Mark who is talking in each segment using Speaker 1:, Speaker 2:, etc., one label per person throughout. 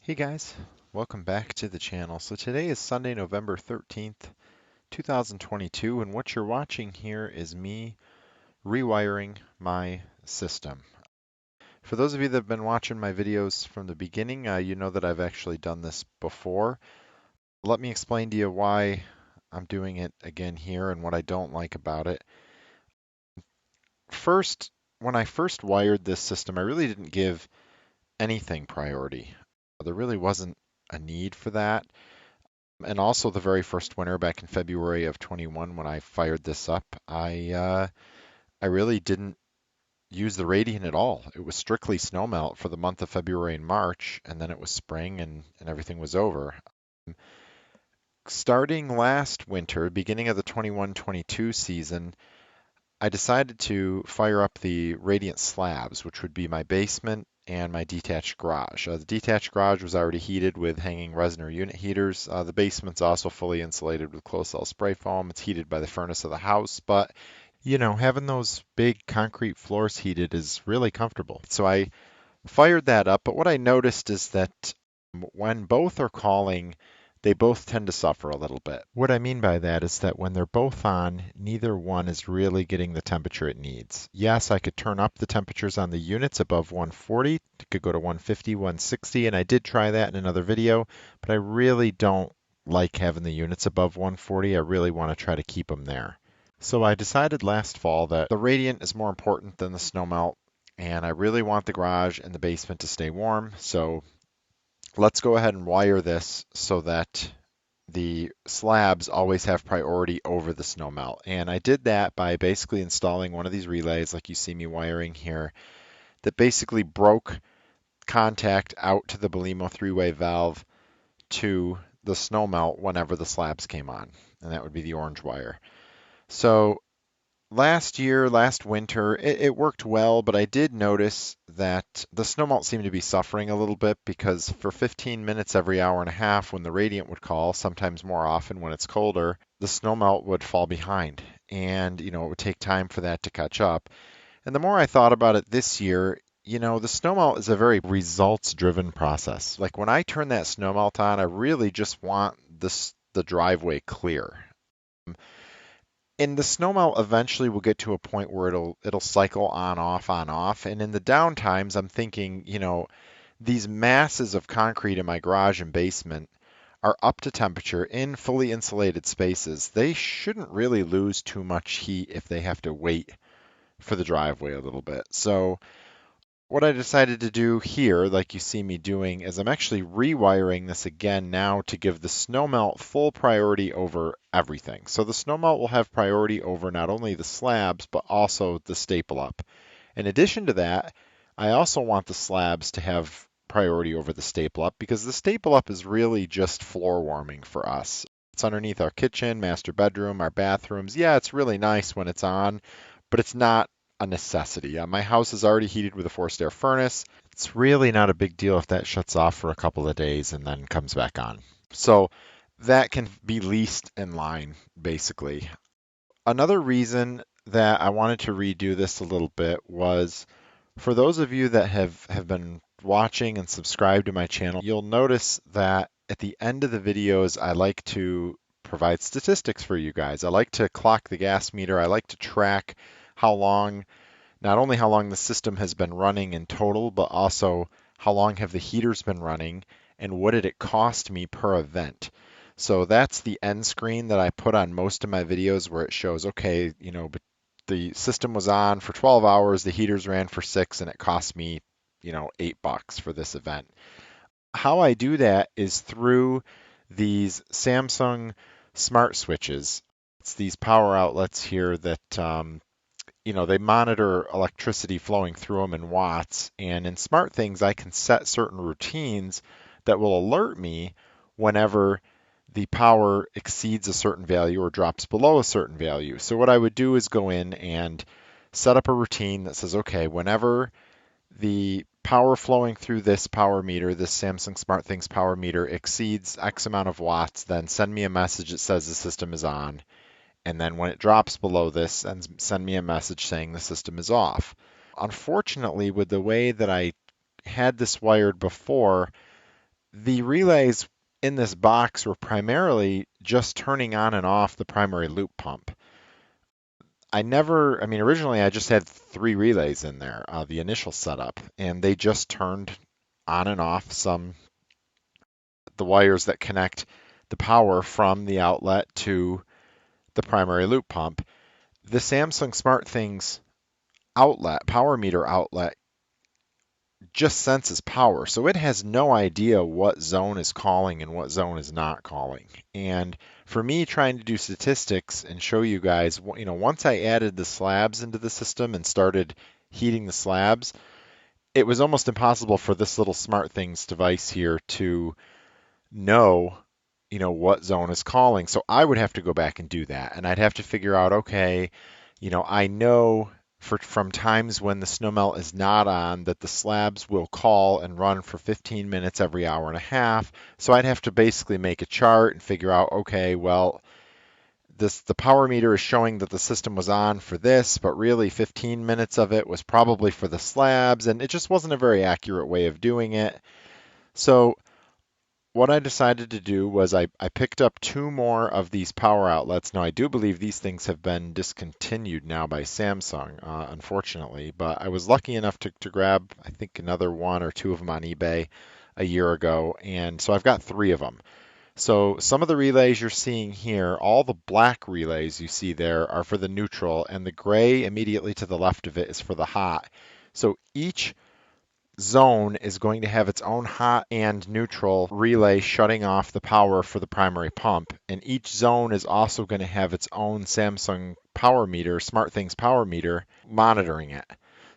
Speaker 1: Hey guys, welcome back to the channel. So today is Sunday, November 13th, 2022, and what you're watching here is me rewiring my system. For those of you that have been watching my videos from the beginning, you know that I've actually done this before. Let me explain to you why I'm doing it again here and what I don't like about it. First, when I first wired this system, I really didn't give anything priority. There really wasn't a need for that. And also the very first winter back in February of 21 when I fired this up, I really didn't use the radiant at all. It was strictly snowmelt for the month of February and March, and then it was spring and everything was over. Starting last winter, beginning of the 21-22 season, I decided to fire up the radiant slabs, which would be my basement and my detached garage. The detached garage was already heated with hanging resin or unit heaters. The basement's also fully insulated with closed cell spray foam. It's heated by the furnace of the house, but having those big concrete floors heated is really comfortable. So I fired that up, but what I noticed is that when both are calling, they both tend to suffer a little bit. What I mean by that is that when they're both on, neither one is really getting the temperature it needs. Yes, I could turn up the temperatures on the units above 140, it could go to 150, 160, and I did try that in another video, but I really don't like having the units above 140. I really want to try to keep them there. So I decided last fall that the radiant is more important than the snowmelt, and I really want the garage and the basement to stay warm. So let's go ahead and wire this so that the slabs always have priority over the snowmelt. And I did that by basically installing one of these relays like you see me wiring here that basically broke contact out to the Belimo three-way valve to the snowmelt whenever the slabs came on. And that would be the orange wire. So last winter, it worked well, but I did notice that the snowmelt seemed to be suffering a little bit because for 15 minutes every hour and a half when the radiant would call, sometimes more often when it's colder, the snowmelt would fall behind. And, it would take time for that to catch up. And the more I thought about it this year, the snowmelt is a very results-driven process. Like when I turn that snowmelt on, I really just want the driveway clear. And the snowmelt eventually will get to a point where it'll cycle on off. And in the downtimes, I'm thinking, these masses of concrete in my garage and basement are up to temperature in fully insulated spaces. They shouldn't really lose too much heat if they have to wait for the driveway a little bit. So what I decided to do here, like you see me doing, is I'm actually rewiring this again now to give the snowmelt full priority over everything. So the snowmelt will have priority over not only the slabs, but also the staple up. In addition to that, I also want the slabs to have priority over the staple up because the staple up is really just floor warming for us. It's underneath our kitchen, master bedroom, our bathrooms. Yeah, it's really nice when it's on, but it's not a necessity. My house is already heated with a forced air furnace. It's really not a big deal if that shuts off for a couple of days and then comes back on. So that can be least in line, basically. Another reason that I wanted to redo this a little bit was for those of you that have been watching and subscribed to my channel, you'll notice that at the end of the videos, I like to provide statistics for you guys. I like to clock the gas meter. I like to track not only how long the system has been running in total, but also how long have the heaters been running and what did it cost me per event. So that's the end screen that I put on most of my videos where it shows, okay, but the system was on for 12 hours, the heaters ran for 6, and it cost me, $8 for this event. How I do that is through these Samsung smart switches. It's these power outlets here that they monitor electricity flowing through them in watts. And in SmartThings, I can set certain routines that will alert me whenever the power exceeds a certain value or drops below a certain value. So what I would do is go in and set up a routine that says, okay, whenever the power flowing through this power meter, this Samsung SmartThings power meter exceeds X amount of watts, then send me a message that says the system is on. And then when it drops below this, send me a message saying the system is off. Unfortunately, with the way that I had this wired before, The relays in this box were primarily just turning on and off the primary loop pump. I mean, originally I just had three relays in there, the initial setup, and they just turned on and off the wires that connect the power from the outlet to the primary loop pump. The Samsung SmartThings outlet, power meter outlet, just senses power. So it has no idea what zone is calling and what zone is not calling. And for me trying to do statistics and show you guys, once I added the slabs into the system and started heating the slabs, it was almost impossible for this little SmartThings device here to know, what zone is calling. So I would have to go back and do that. And I'd have to figure out, okay, I know from times when the snowmelt is not on that the slabs will call and run for 15 minutes every hour and a half. So I'd have to basically make a chart and figure out, okay, well, the power meter is showing that the system was on for this, but really 15 minutes of it was probably for the slabs, and it just wasn't a very accurate way of doing it. So what I decided to do was I picked up two more of these power outlets. Now, I do believe these things have been discontinued now by Samsung, unfortunately, but I was lucky enough to grab, I think, another one or two of them on eBay a year ago, and so I've got three of them. So some of the relays you're seeing here, all the black relays you see there are for the neutral, and the gray immediately to the left of it is for the hot. So each zone is going to have its own hot and neutral relay shutting off the power for the primary pump. And each zone is also going to have its own Samsung power meter, SmartThings power meter, monitoring it.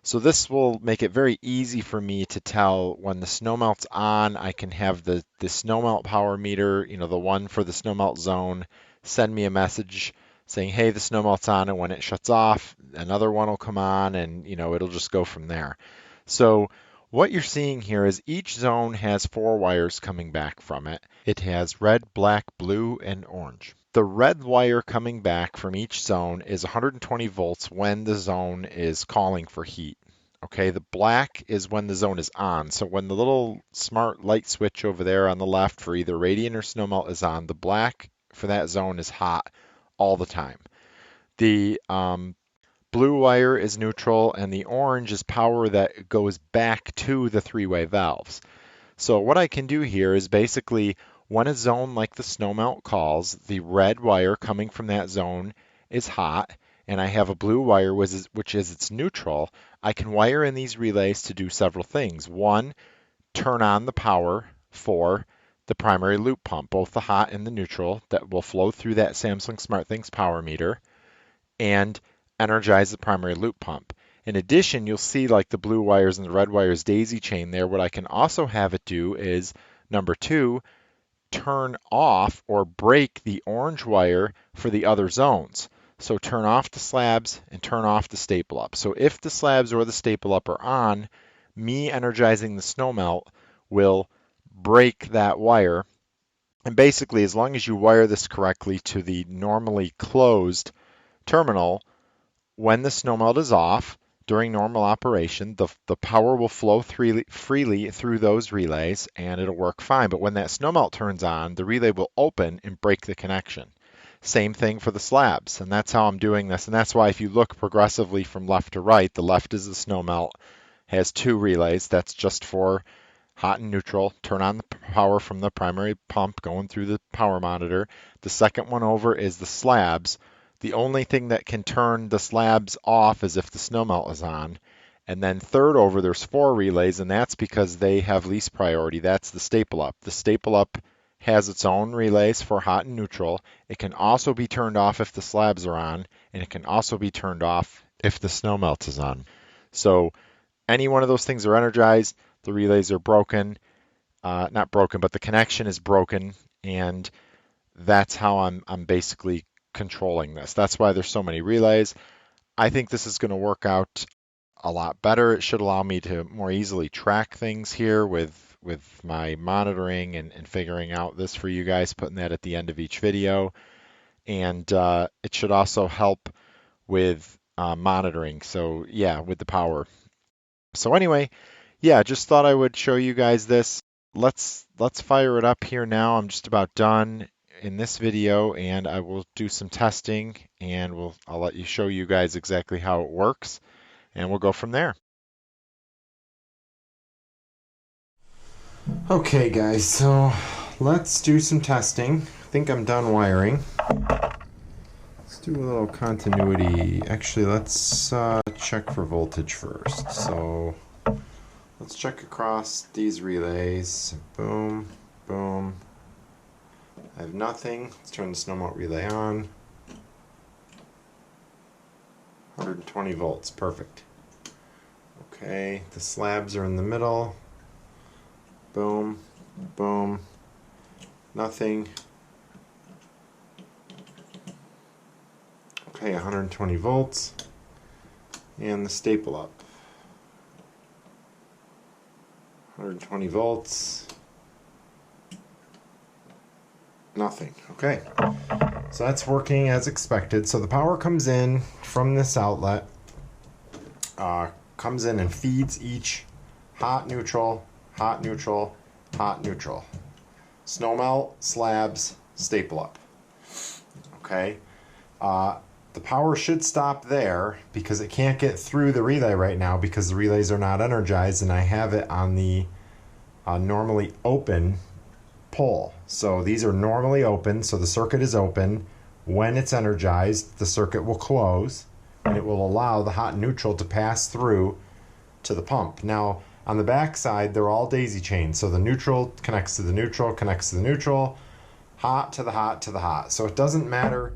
Speaker 1: So this will make it very easy for me to tell when the snowmelt's on. I can have the snowmelt power meter, the one for the snowmelt zone, send me a message saying, hey, the snowmelt's on, and when it shuts off, another one will come on, and it'll just go from there. So what you're seeing here is each zone has four wires coming back from it. It has red, black, blue, and orange. The red wire coming back from each zone is 120 volts when the zone is calling for heat. Okay, the black is when the zone is on. So when the little smart light switch over there on the left for either radiant or snowmelt is on, the black for that zone is hot all the time. The blue wire is neutral, and the orange is power that goes back to the three-way valves. So what I can do here is basically when a zone like the snowmelt calls, the red wire coming from that zone is hot, and I have a blue wire which is its neutral. I can wire in these relays to do several things. One, turn on the power for the primary loop pump, both the hot and the neutral, that will flow through that Samsung SmartThings power meter and energize the primary loop pump. In addition, you'll see like the blue wires and the red wires daisy chain there. What I can also have it do is, number two, turn off or break the orange wire for the other zones. So turn off the slabs and turn off the staple up. So if the slabs or the staple up are on, me energizing the snowmelt will break that wire. And basically, as long as you wire this correctly to the normally closed terminal, when the snowmelt is off during normal operation, the power will flow freely through those relays and it'll work fine. But when that snowmelt turns on, the relay will open and break the connection. Same thing for the slabs, and that's how I'm doing this. And that's why if you look progressively from left to right, the left is the snowmelt, has two relays. That's just for hot and neutral. Turn on the power from the primary pump going through the power monitor. The second one over is the slabs. The only thing that can turn the slabs off is if the snowmelt is on. And then third over, there's four relays, and that's because they have least priority. That's the staple up. The staple up has its own relays for hot and neutral. It can also be turned off if the slabs are on, and it can also be turned off if the snowmelt is on. So any one of those things are energized, the relays are broken. Not broken, but the connection is broken, and that's how I'm basically controlling this. That's why there's so many relays. I think this is going to work out a lot better. It should allow me to more easily track things here with my monitoring and figuring out this for you guys, putting that at the end of each video. And it should also help with monitoring. So yeah, with the power. So anyway, yeah, just thought I would show you guys this. let's fire it up here now. I'm just about done in this video, and I will do some testing, and I'll let you show you guys exactly how it works, and we'll go from there. Okay guys, so let's do some testing. I think I'm done wiring. Let's do a little continuity. Actually, let's check for voltage first. So let's check across these relays. Boom, boom. I have nothing. Let's turn the Snowmelt relay on. 120 volts, perfect. Okay, the slabs are in the middle. Boom, boom, nothing. Okay, 120 volts. And the staple up. 120 volts. Nothing. Okay. So that's working as expected. So the power comes in from this outlet, comes in and feeds each hot, neutral, hot, neutral, hot, neutral. Snowmelt, slabs, staple up. Okay. The power should stop there because it can't get through the relay right now because the relays are not energized, and I have it on the normally open pole. So these are normally open, so the circuit is open. When it's energized, the circuit will close and it will allow the hot and neutral to pass through to the pump. Now on the back side, they're all daisy chains, so the neutral connects to the neutral, connects to the neutral, hot to the hot to the hot. So it doesn't matter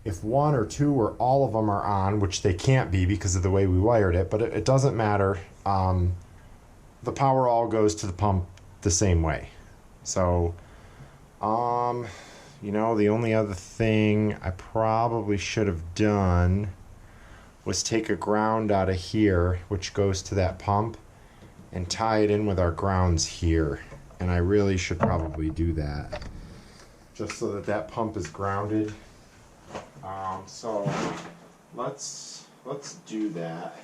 Speaker 1: if one or two or all of them are on, which they can't be because of the way we wired it, but it doesn't matter. The power all goes to the pump the same way. So, you know, the only other thing I probably should have done was take a ground out of here, which goes to that pump, and tie it in with our grounds here. And I really should probably do that, just so that that pump is grounded. So let's do that.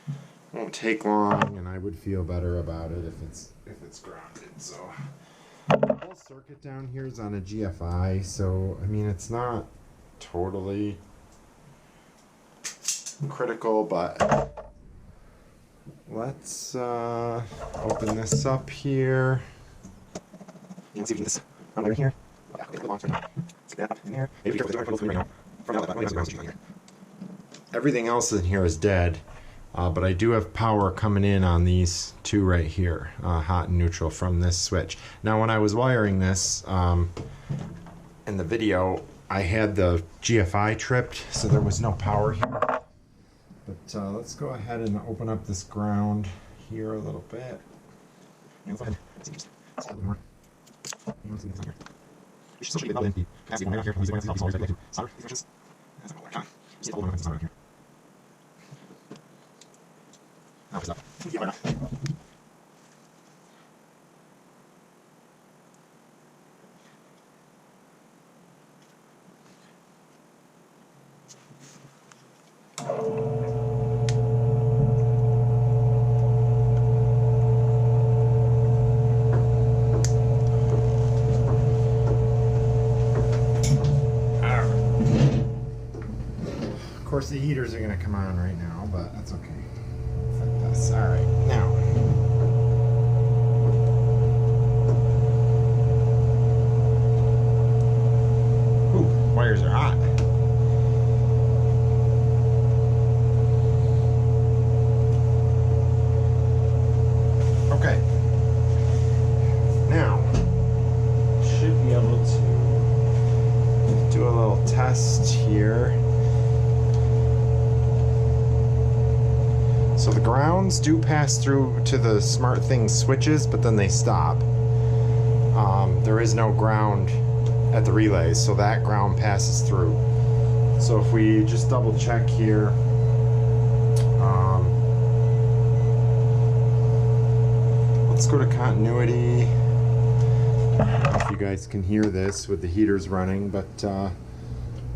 Speaker 1: It won't take long, and I would feel better about it if it's grounded. So the whole circuit down here is on a GFI, so I mean it's not totally critical, but let's open this up here. You can see this right here. Everything else in here is dead, but I do have power coming in on these two right here, hot and neutral, from this switch. Now when I was wiring this in the video, I had the GFI tripped, so there was no power here. But let's go ahead and open up this ground here a little bit. Of course, the heaters are going to come on right now, but that's okay. Like this. All right, now. Ooh, wires are hot. Okay. Now, should be able to do a little test here. So the grounds do pass through to the SmartThings switches, but then they stop. There is no ground at the relays, so that ground passes through. So if we just double check here, let's go to continuity. I don't know if you guys can hear this with the heaters running, but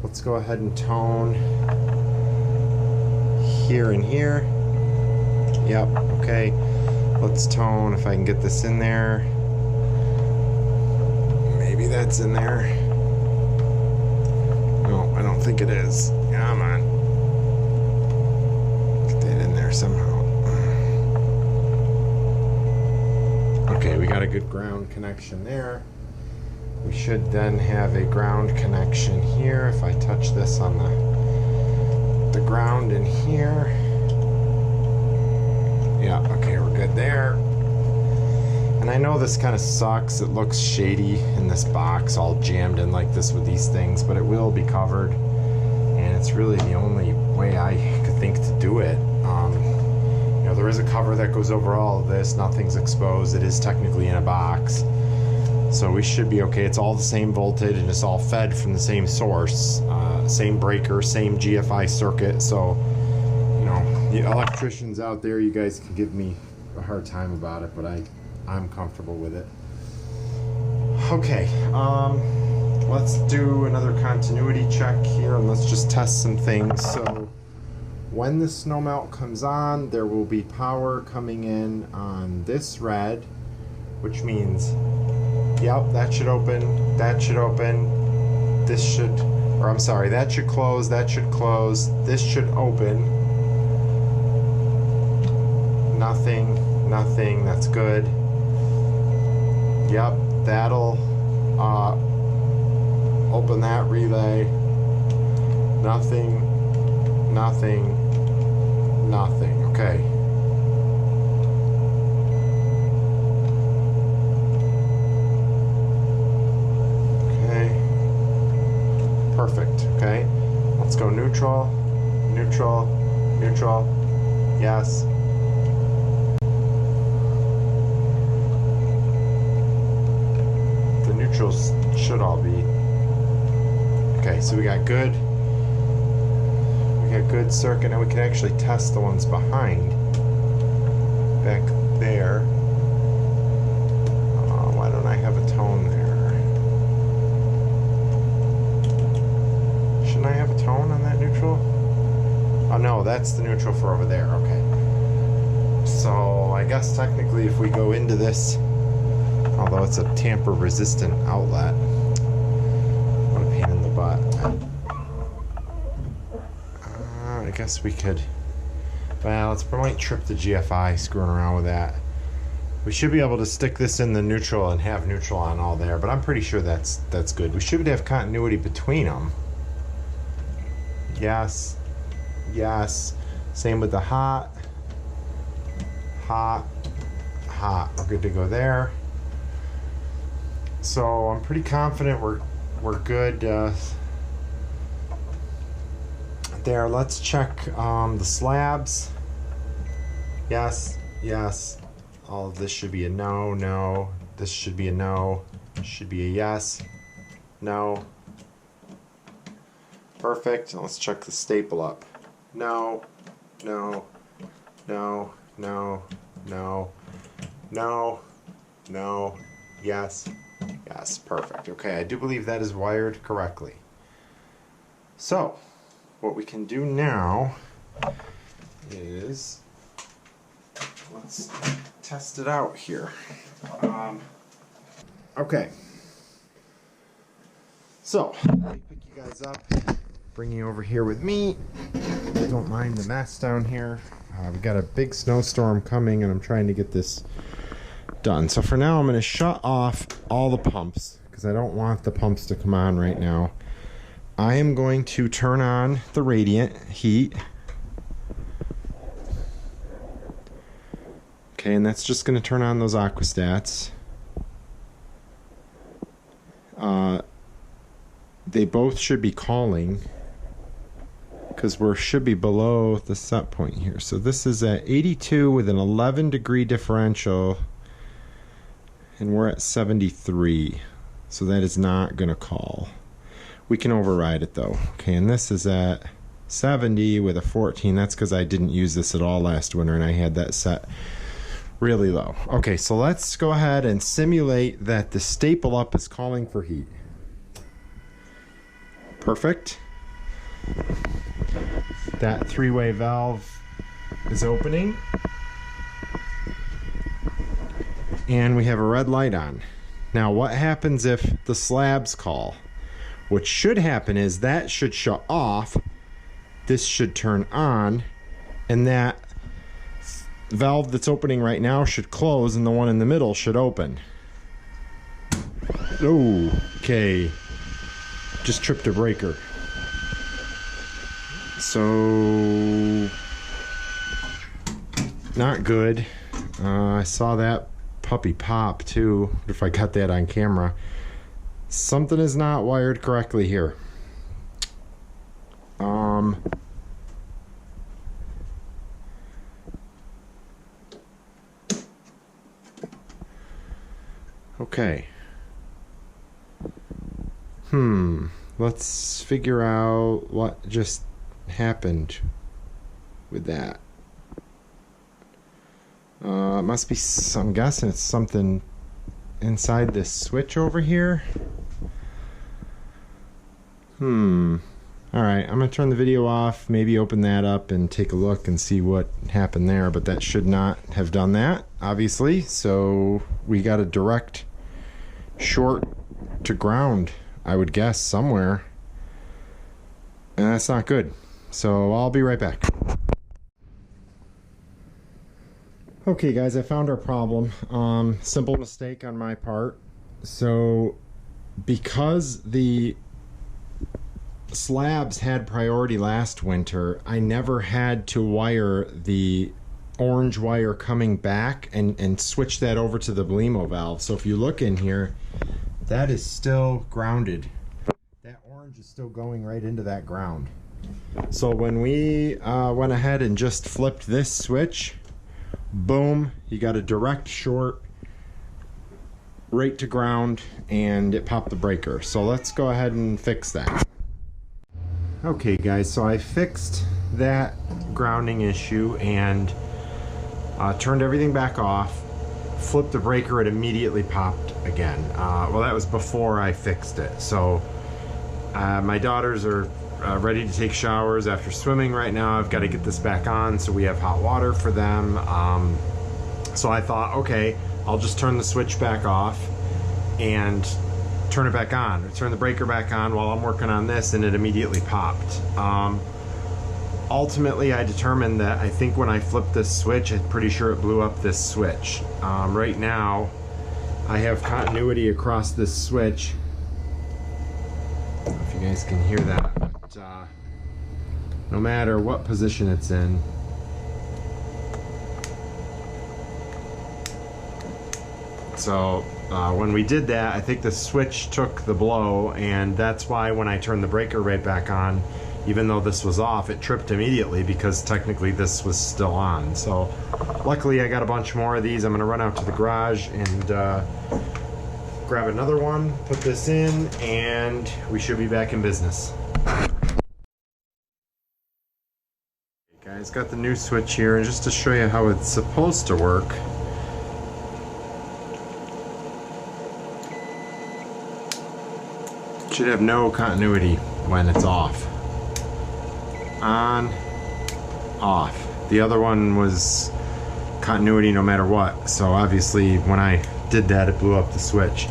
Speaker 1: let's go ahead and tone here and here. Yep, okay. Let's tone if I can get this in there. Maybe that's in there. No, I don't think it is. Come on. Get that in there somehow. Okay, we got a good ground connection there. We should then have a ground connection here. If I touch this on the ground in here. Yeah, okay, we're good there. And I know this kind of sucks. It looks shady in this box, all jammed in like this with these things, but it will be covered. And it's really the only way I could think to do it. You know, there is a cover that goes over all of this. Nothing's exposed. It is technically in a box. So we should be okay. It's all the same voltage and it's all fed from the same source. Same breaker, same GFI circuit. So, you know, the electricians out there, you guys can give me a hard time about it, but I'm comfortable with it. Okay, let's do another continuity check here and let's just test some things. So when the Snowmelt comes on, there will be power coming in on this red, which means, yep, that should open, this should, or I'm sorry, that should close, this should open. Nothing, that's good. Yep, that'll open that relay. Nothing, okay. Okay, perfect, okay. Let's go neutral, yes. Neutrals should all be okay. So we got good circuit. Now we can actually test the ones behind back there. Why don't I have a tone there? Shouldn't I have a tone on that neutral? Oh no, that's the neutral for over there. Okay, so I guess technically if we go into this, although it's a tamper resistant outlet, what a pain in the butt. I guess we could, well, it might trip the GFI screwing around with that. We should be able to stick this in the neutral and have neutral on all there, but I'm pretty sure that's good. We should have continuity between them. Yes. Same with the hot. We're good to go there. So I'm pretty confident we're good there. Let's check the slabs. Yes. All of this should be a no. This should be a no. Should be a yes. No. Perfect. Let's check the staple up. No. Yes. Yes, perfect. Okay, I do believe that is wired correctly. So, what we can do now is, let's test it out here. Okay. So, let me pick you guys up, bring you over here with me. Don't mind the mess down here. We got a big snowstorm coming and I'm trying to get this done. So for now I'm going to shut off all the pumps because I don't want the pumps to come on right now. I am going to turn on the radiant heat. Okay, and that's just going to turn on those aquastats. They both should be calling because we should be below the set point here. So this is at 82 with an 11-degree differential. And we're at 73, so that is not going to call. We can override it though. Okay, and this is at 70 with a 14. That's because I didn't use this at all last winter and I had that set really low. Okay, so let's go ahead and simulate that the staple up is calling for heat. Perfect. That three-way valve is opening.
Speaker 2: and we have a red light on. Now what happens if the slabs call? What should happen is that should shut off, this should turn on, and that valve that's opening right now should close and the one in the middle should open. Oh, okay. Just tripped a breaker. So, not good. I saw that puppy pop too, if I got that on camera. Something is not wired correctly here. Okay. Let's figure out what just happened with that. It must be I'm guessing it's something inside this switch over here. Alright, I'm gonna turn the video off, maybe open that up and take a look and see what happened there, but that should not have done that, obviously. So we got a direct short to ground, I would guess, somewhere, and that's not good. So I'll be right back. Okay guys, I found our problem. Simple mistake on my part. So because the slabs had priority last winter, I never had to wire the orange wire coming back and switch that over to the Belimo valve. So if you look in here, that is still grounded. That orange is still going right into that ground. So when we went ahead and just flipped this switch, boom, you got a direct short right to ground, and it popped the breaker. So let's go ahead and fix that. Okay guys, so I fixed that grounding issue and turned everything back off, flipped the breaker, it immediately popped again. Well, that was before I fixed it. So my daughters are ready to take showers after swimming right now. I've got to get this back on so we have hot water for them. So I thought, okay, I'll just turn the switch back off and turn it back on, turn the breaker back on while I'm working on this, and it immediately popped. Ultimately, I determined that I think when I flipped this switch, I'm pretty sure it blew up this switch. Right now, I have continuity across this switch. I don't know if you guys can hear that, but no matter what position it's in, so when we did that, I think the switch took the blow, and that's why when I turned the breaker right back on, even though this was off, it tripped immediately because technically this was still on. So luckily I got a bunch more of these. I'm gonna run out to the garage and grab another one, put this in, and we should be back in business. Okay guys, got the new switch here, and just to show you how it's supposed to work, should have no continuity when it's off. On, off. The other one was continuity no matter what, so obviously when I did that it blew up the switch.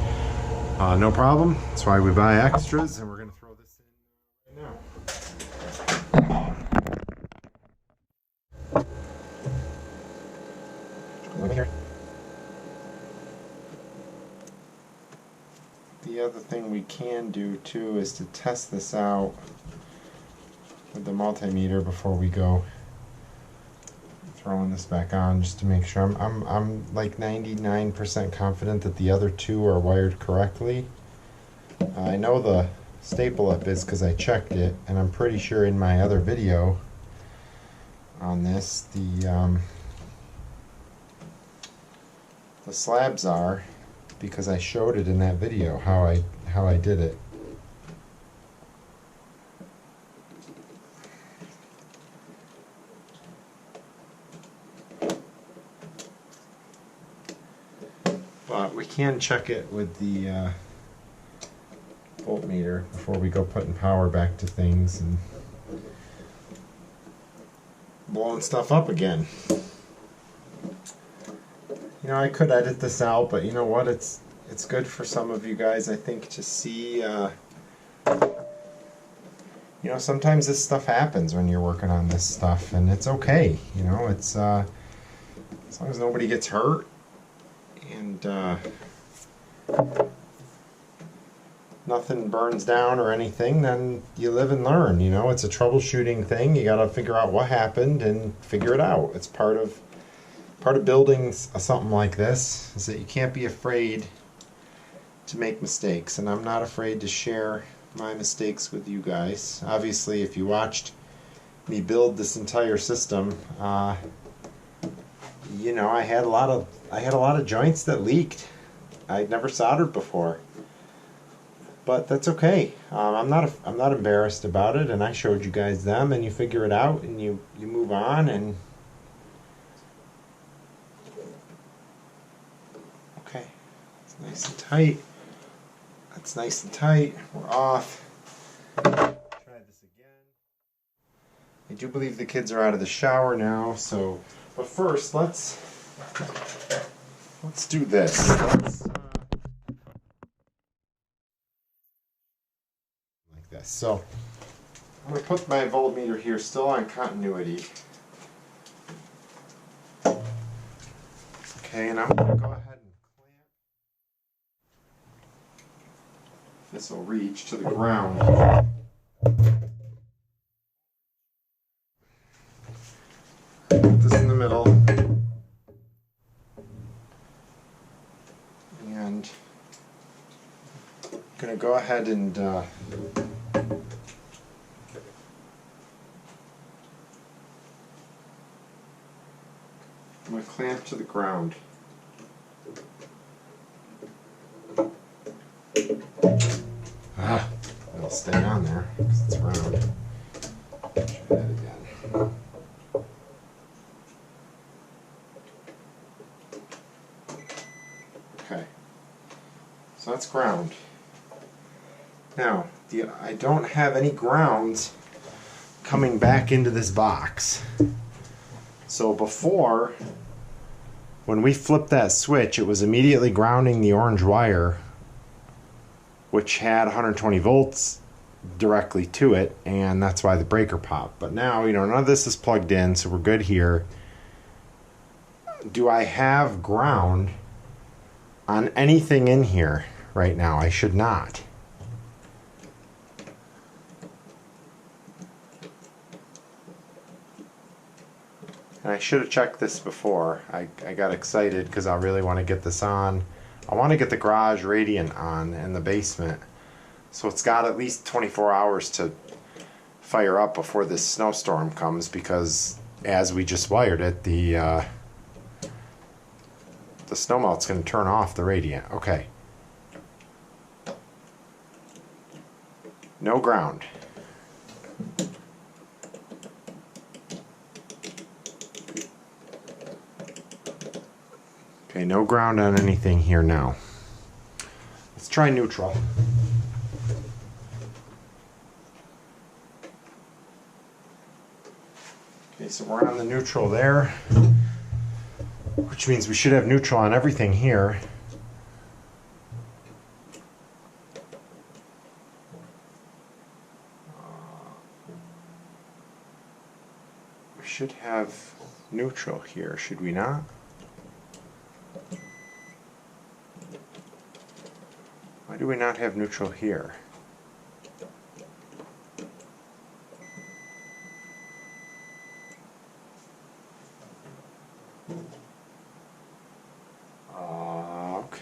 Speaker 2: No problem, that's why we buy extras, and we're going to throw this in right now. Over here. The other thing we can do too is to test this out with the multimeter before we go throwing this back on, just to make sure. I'm like 99% confident that the other two are wired correctly. I know the staple up is because I checked it, and I'm pretty sure in my other video on this the slabs are, because I showed it in that video how I did it. But we can check it with the voltmeter before we go putting power back to things and blowing stuff up again. You know, I could edit this out, but you know what? It's good for some of you guys, I think, to see. You know, sometimes this stuff happens when you're working on this stuff, and it's okay. You know, it's as long as nobody gets hurt and nothing burns down or anything, then you live and learn. You know, it's a troubleshooting thing. You got to figure out what happened and figure it out. It's part of building something like this, is that you can't be afraid to make mistakes, and I'm not afraid to share my mistakes with you guys. Obviously, if you watched me build this entire system, you know, I had a lot of joints that leaked. I'd never soldered before, but that's okay. I'm not embarrassed about it, and I showed you guys them, and you figure it out, and you move on, and okay, it's nice and tight. That's nice and tight. We're off. Try this again. I do believe the kids are out of the shower now, so but first let's do this. Like this. So I'm going to put my voltmeter here still on continuity. Okay, and I'm going to go ahead and clamp. This will reach to the ground. Put this in the middle. And I'm going to go ahead and I'm going to clamp to the ground. It'll stay on there because it's round. Try that again. Okay, so that's ground. Now, I don't have any grounds coming back into this box. So before, when we flipped that switch, it was immediately grounding the orange wire, which had 120 volts directly to it, and that's why the breaker popped. But now, you know, none of this is plugged in, so we're good here. Do I have ground on anything in here right now? I should not. And I should have checked this before. I got excited because I really want to get this on. I want to get the garage radiant on in the basement. So it's got at least 24 hours to fire up before this snowstorm comes, because as we just wired it, the Snowmelt's going to turn off the radiant. Okay. No ground. Okay, no ground on anything here now. Let's try neutral. Okay, so we're on the neutral there, which means we should have neutral on everything here. We should have neutral here, should we not? Why do we not have neutral here?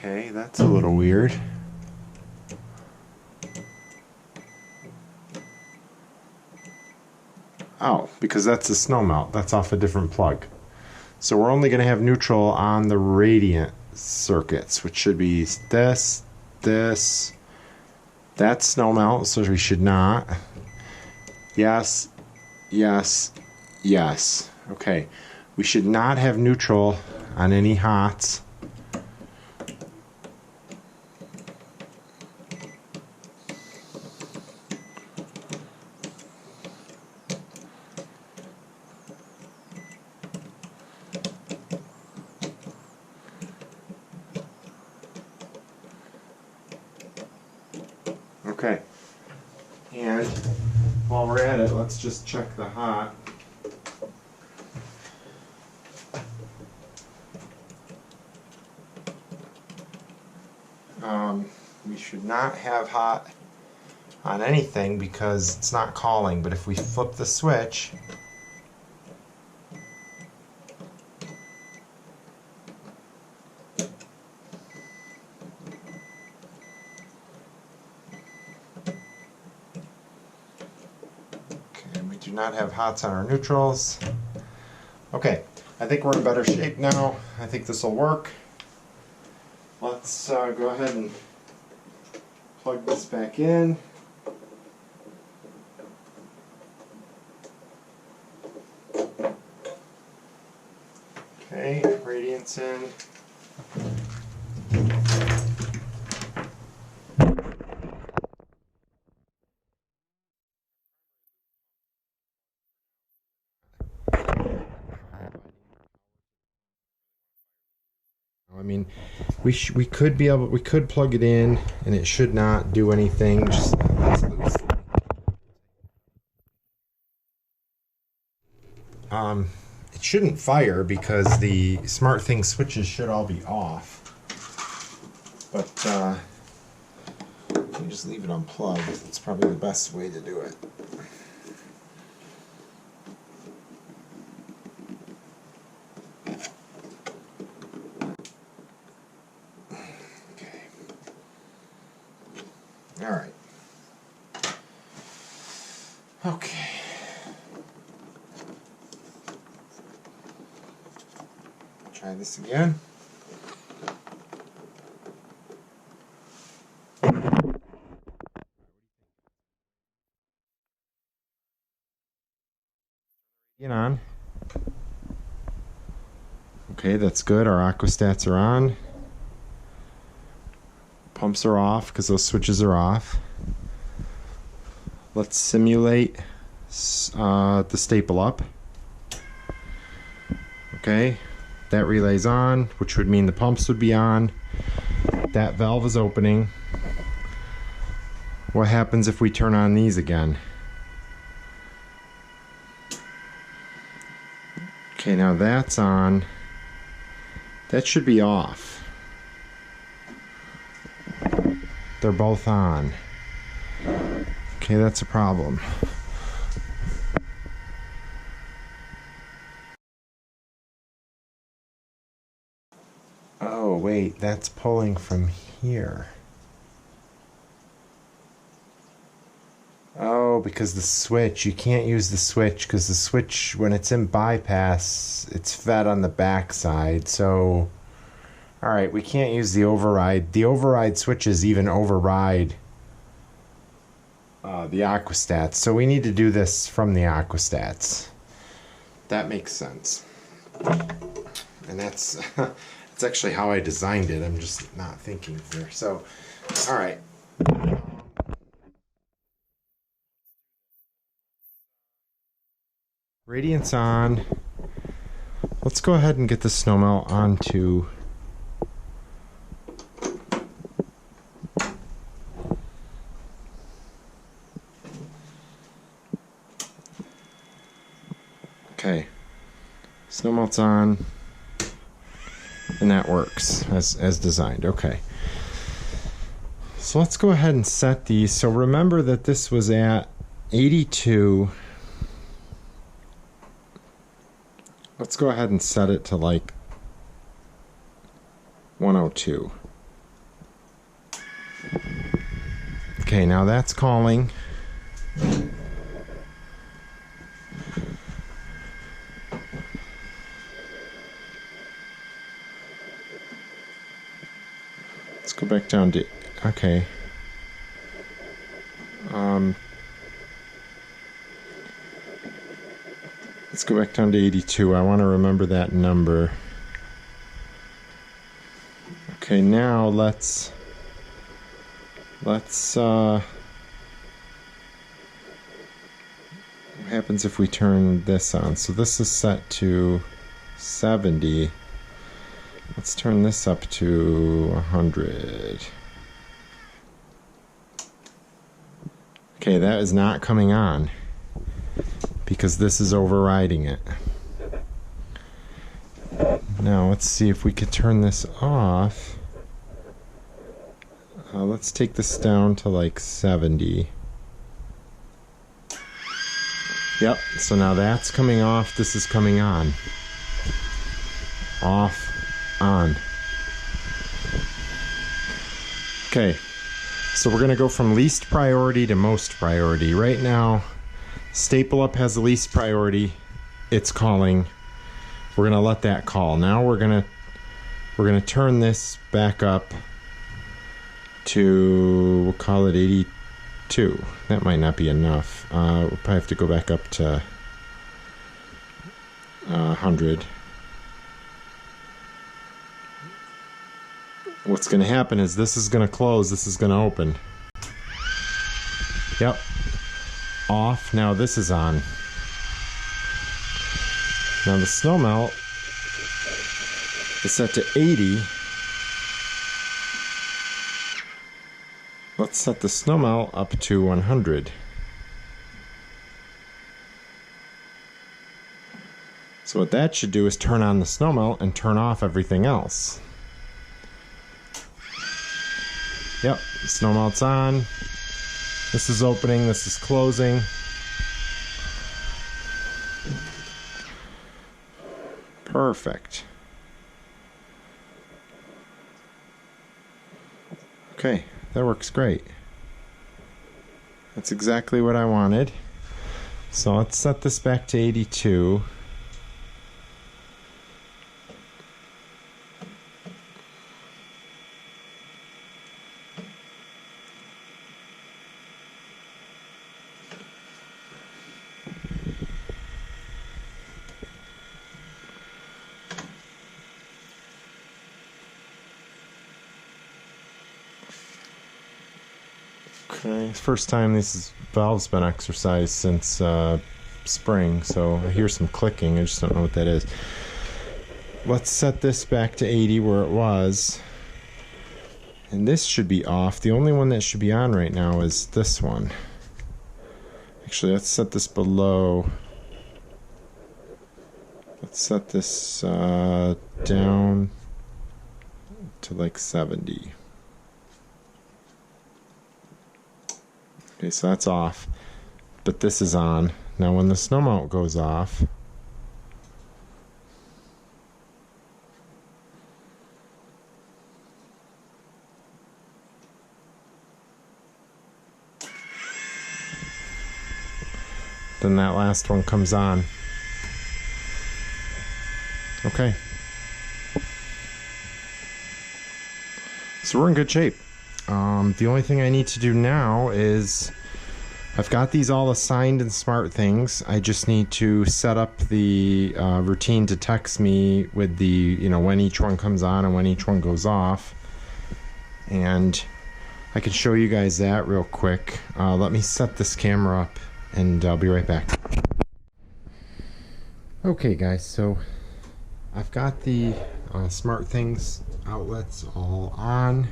Speaker 2: Okay, that's a little weird. Oh, because that's a Snowmelt. That's off a different plug. So we're only going to have neutral on the radiant circuits, which should be this, that's Snowmelt, so we should not. Yes, yes, yes. Okay, we should not have neutral on any hots. Okay. And while we're at it, let's just check the hot. We should not have hot on anything because it's not calling, but if we flip the switch, okay, we do not have hots on our neutrals. Okay, I think we're in better shape now. I think this will work. Let's go ahead and plug this back in. Okay, radiance in. I mean, we could plug it in and it should not do anything. Just it shouldn't fire because the SmartThing switches should all be off. But you just leave it unplugged. It's probably the best way to do it. All right. Okay. Try this again. Get on. Okay, that's good. Our aquastats are on. Pumps are off because those switches are off. Let's simulate the staple up. Okay, that relay's on, which would mean the pumps would be on. That valve is opening. What happens if we turn on these again? Okay, now that's on. That should be off. They're both on. Okay, that's a problem. Oh, wait, that's pulling from here. Oh, because the switch, you can't use the switch because the switch, when it's in bypass, it's fed on the back side. So, all right, we can't use the override. The override switches even override the aquastats. So we need to do this from the aquastats. That makes sense. And that's that's actually how I designed it. I'm just not thinking here. So, all right. Radiance on. Let's go ahead and get the Snowmelt onto okay. Snowmelt's on. And that works as designed. Okay. So let's go ahead and set these. So remember that this was at 82. Let's go ahead and set it to like 102. Okay, now that's calling. Let's go back down to, okay. Let's go back down to 82. I want to remember that number. Okay, now let's what happens if we turn this on? So this is set to 70. Let's turn this up to 100. Okay, that is not coming on because this is overriding it. Now let's see if we could turn this off. Let's take this down to like 70. Yep, so now that's coming off, this is coming on. Off, on. Okay, so we're gonna go from least priority to most priority. Right now, Staple Up has the least priority. It's calling. We're gonna let that call. Now we're gonna turn this back up to, we'll call it 82. That might not be enough. We'll probably have to go back up to 100. What's going to happen is this is going to close, this is going to open. Yep. Off. Now this is on. Now the Snowmelt is set to 80. Let's set the Snowmelt up to 100. So what that should do is turn on the Snowmelt and turn off everything else. Yep, Snowmelt's on. This is opening, this is closing. Perfect. Okay, that works great. That's exactly what I wanted. So let's set this back to 82. Okay, first time this valve's been exercised since spring, so I hear some clicking. I just don't know what that is. Let's set this back to 80 where it was. And this should be off. The only one that should be on right now is this one. Actually, let's set this below. Let's set this down to like 70. Okay, so that's off, but this is on. Now when the Snowmelt goes off, then that last one comes on. Okay. So we're in good shape. The only thing I need to do now is I've got these all assigned in SmartThings. I just need to set up the routine to text me with the, you know, when each one comes on and when each one goes off. And I can show you guys that real quick. Let me set this camera up and I'll be right back. Okay guys, so I've got the SmartThings outlets all on.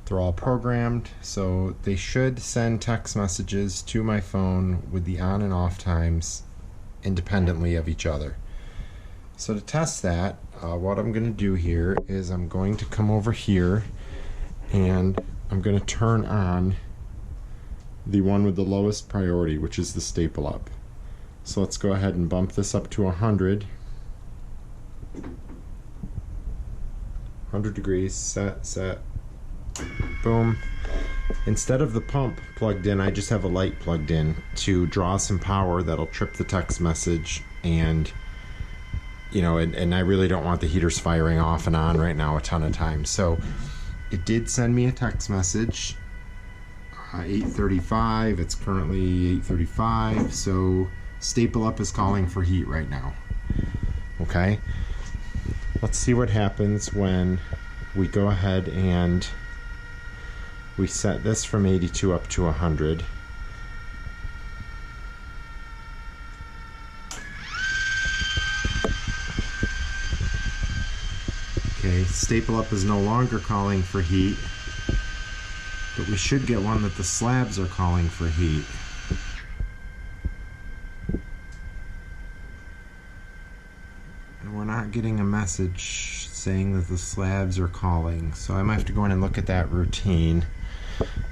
Speaker 2: They're all programmed, so they should send text messages to my phone with the on and off times independently of each other. So to test that, what I'm going to do here is I'm going to come over here and I'm going to turn on the one with the lowest priority, which is the Staple Up. So let's go ahead and bump this up to 100. 100 degrees, set. Boom. Instead of the pump plugged in, I just have a light plugged in to draw some power that'll trip the text message, and you know, and I really don't want the heaters firing off and on right now a ton of times. So it did send me a text message, 8:35. It's currently 8:35, so Staple Up is calling for heat right now. Okay, let's see what happens when we go ahead and we set this from 82 up to 100. Okay, Staple Up is no longer calling for heat. But we should get one that the slabs are calling for heat. And we're not getting a message saying that the slabs are calling. So I might have to go in and look at that routine.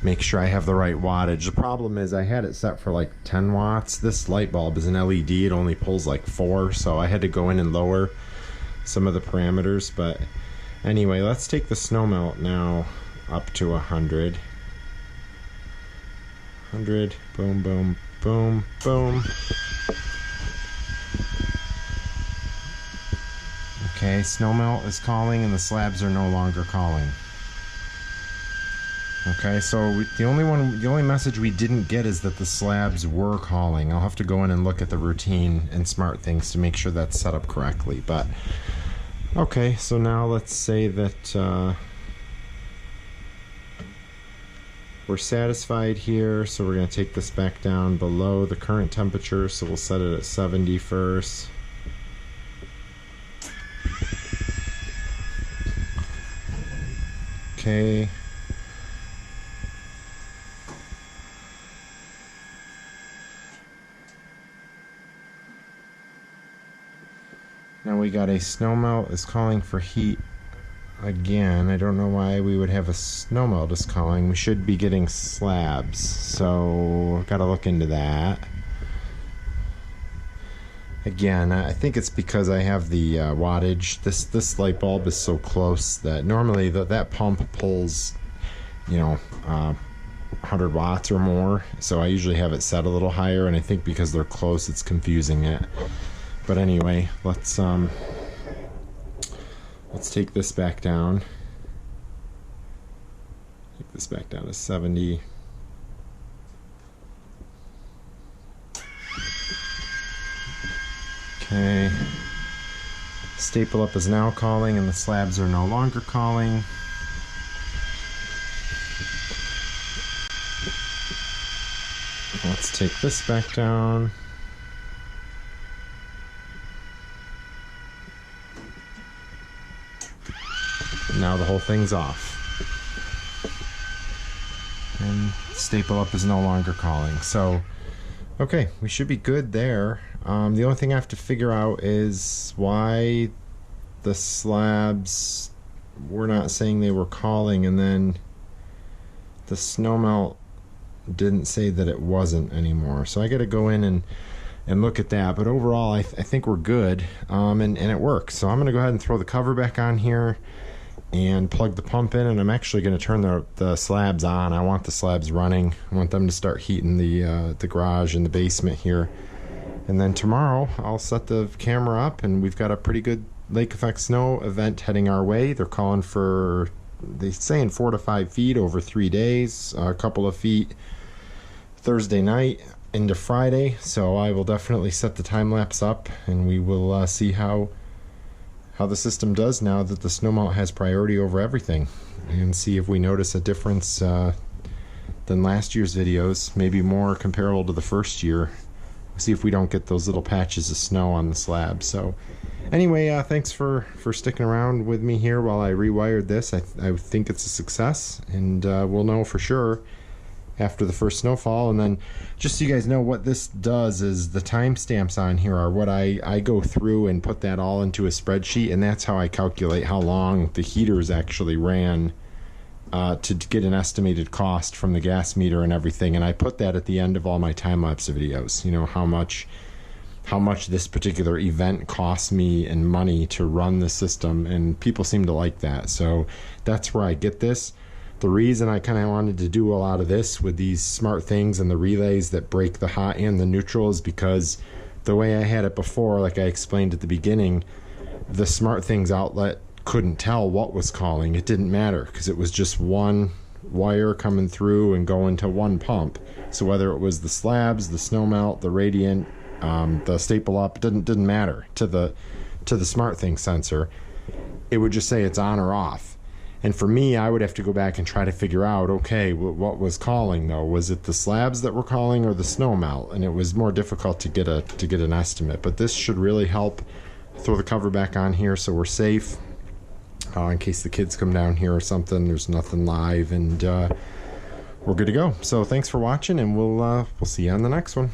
Speaker 2: Make sure I have the right wattage. The problem is I had it set for like 10 watts. This light bulb is an LED. It only pulls like 4. So I had to go in and lower some of the parameters. But anyway, let's take the Snowmelt now up to 100. 100, boom, boom, boom, boom. Okay, Snowmelt is calling and the slabs are no longer calling. Okay, so the only message we didn't get is that the slabs were calling. I'll have to go in and look at the routine and smart things to make sure that's set up correctly. But okay, so now let's say that we're satisfied here, so we're going to take this back down below the current temperature, so we'll set it at 70 first. Okay. Now we got a Snowmelt is calling for heat again. I don't know why we would have a Snowmelt is calling. We should be getting slabs, so I've got to look into that. Again, I think it's because I have the wattage. This light bulb is so close that normally that pump pulls, 100 watts or more. So I usually have it set a little higher, and I think because they're close, it's confusing it. But anyway, let's take this back down. Take this back down to 70. Okay. Staple up is now calling and the slabs are no longer calling. Let's take this back down. Now the whole thing's off. And staple up is no longer calling. So, okay, we should be good there. The only thing I have to figure out is why the slabs were not saying they were calling, and then the Snowmelt didn't say that it wasn't anymore. So I got to go in and look at that. But overall, I think we're good, and it works. So I'm going to go ahead and throw the cover back on here and plug the pump in, and I'm actually going to turn the slabs on. I want the slabs running. I want them to start heating the garage and the basement here. And then tomorrow I'll set the camera up, and we've got a pretty good lake effect snow event heading our way. They're calling for, they're saying 4 to 5 feet over 3 days, a couple of feet Thursday night into Friday. So I will definitely set the time lapse up, and we will see how the system does now that the Snowmelt has priority over everything, and see if we notice a difference than last year's videos, maybe more comparable to the first year. See if we don't get those little patches of snow on the slab. So anyway, thanks for sticking around with me here while I rewired this. I think it's a success, and we'll know for sure after the first snowfall. And then just so you guys know, what this does is the timestamps on here are what I go through and put that all into a spreadsheet, and that's how I calculate how long the heaters actually ran to get an estimated cost from the gas meter and everything. And I put that at the end of all my time-lapse videos, how much this particular event cost me in money to run the system, and people seem to like that. So that's where I get this. The reason I kind of wanted to do a lot of this with these smart things and the relays that break the hot and the neutral is because the way I had it before, like I explained at the beginning, the smart things outlet couldn't tell what was calling. It didn't matter because it was just one wire coming through and going to one pump. So whether it was the slabs, the Snowmelt, the radiant, the staple up, didn't matter to the smart thing sensor. It would just say it's on or off. And for me, I would have to go back and try to figure out, okay, what was calling though? Was it the slabs that were calling or the Snowmelt? And it was more difficult to get an estimate. But this should really help. Throw the cover back on here so we're safe. In case the kids come down here or something, there's nothing live. And we're good to go. So thanks for watching, and we'll see you on the next one.